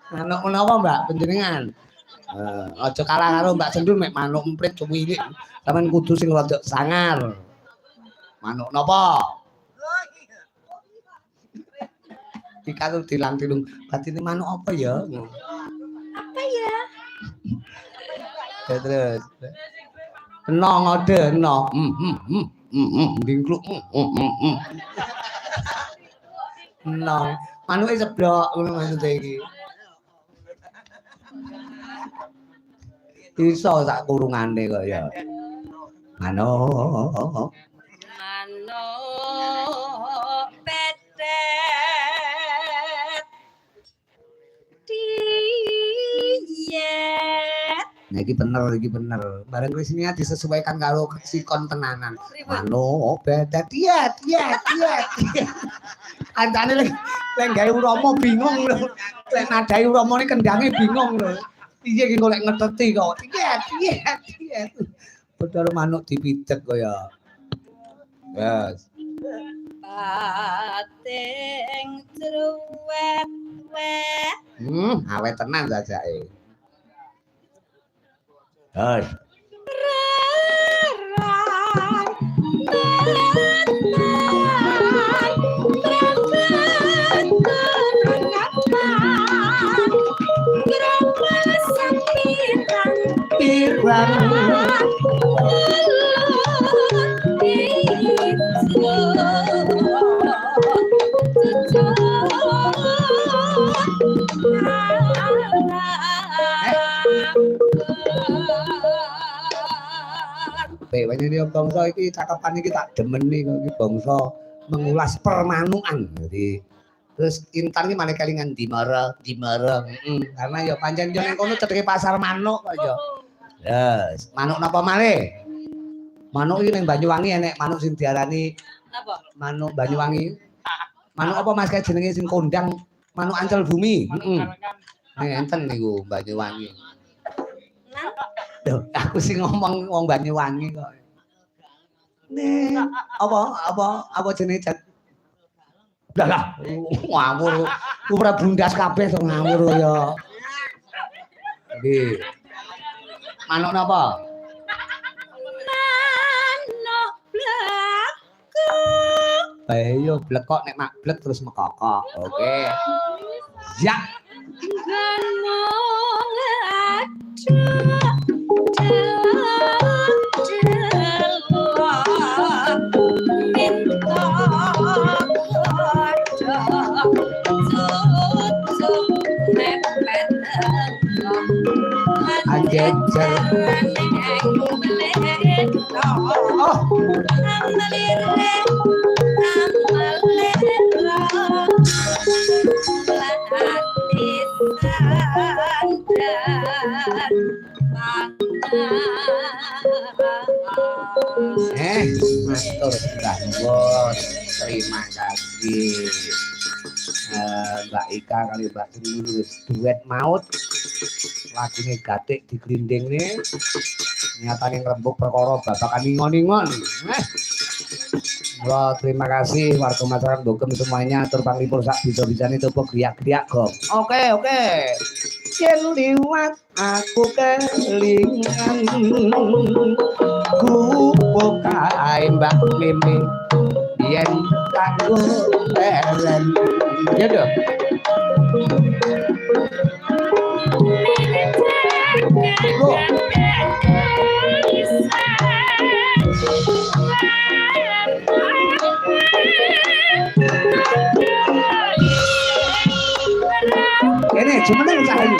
Manuk menapa Mbak panjenengan? Aja kalah karo Mbak Sendul mek manuk emprit cuwilik. Sampeyan kudu sing rada sangar. Manuk napa? Dikatu dilang-tilung. Batine manuk apa ya? Apa ya? Ya terus. Eno ngode eno. Ndingkluk. Eno. Manuke seblok ngono maksude iki. Iso sak kurungane kok ya. Manuk. Manuk petet. Diyet. Nah iki bener. Bareng wis ini disesuaikan karo sikon tenanan. Manuk bedet diet. Kancane lek gawe Rama bingung lho. Lek nadai Ramane kendange bingung lho. Piye iki golek ngeteti kok. Diet. Padahal manuk dipidhek kaya. Yes. Pating truwet-wet. Awet tenan jajake. Hei. Wene iki bangsa iki cakepan iki tak demeni kok iki bangsa mengulas permanukan. Jadi terus Intan iki malah kelingan dimara. Karena ya pancen yo ning kono cedheke pasar manuk kok ya. Yes, manuk napa malih? Manuk iki ning Banyuwangi enek manuk sing diarani napa? Manuk Banyuwangi. Manuk apa Mas kae jenenge sing kondang? Manuk Ancel Bumi. Enten niku Banyuwangi. Loh, aku sing ngomong wong Banyuwangi kok. Nek apa jenenge Jan? Lah, ngawur. Ora bundas kabeh to ngawur ya. Nggih. Manuk napa? Manuk blekok. Yo blekok nek mak blek terus mekokok. Oke. Ya. Anjejer. Oh. Matur Mbah Bos. Terima kasih. Mbak Ika kali Mbak Tri duet maut. Lagune gatik diglindingne. Nyatane ngrembug perkara babakan ingon-ingon. Terima kasih warga masyarakat Bogem semuanya atur panglipur sak bisa-bisane topo griak-griak gom. Oke. Yen liwat aku kelingan gubuk kae Mbak Mimi yen kanggo leren. Ya dong. Ini cuma nih saya.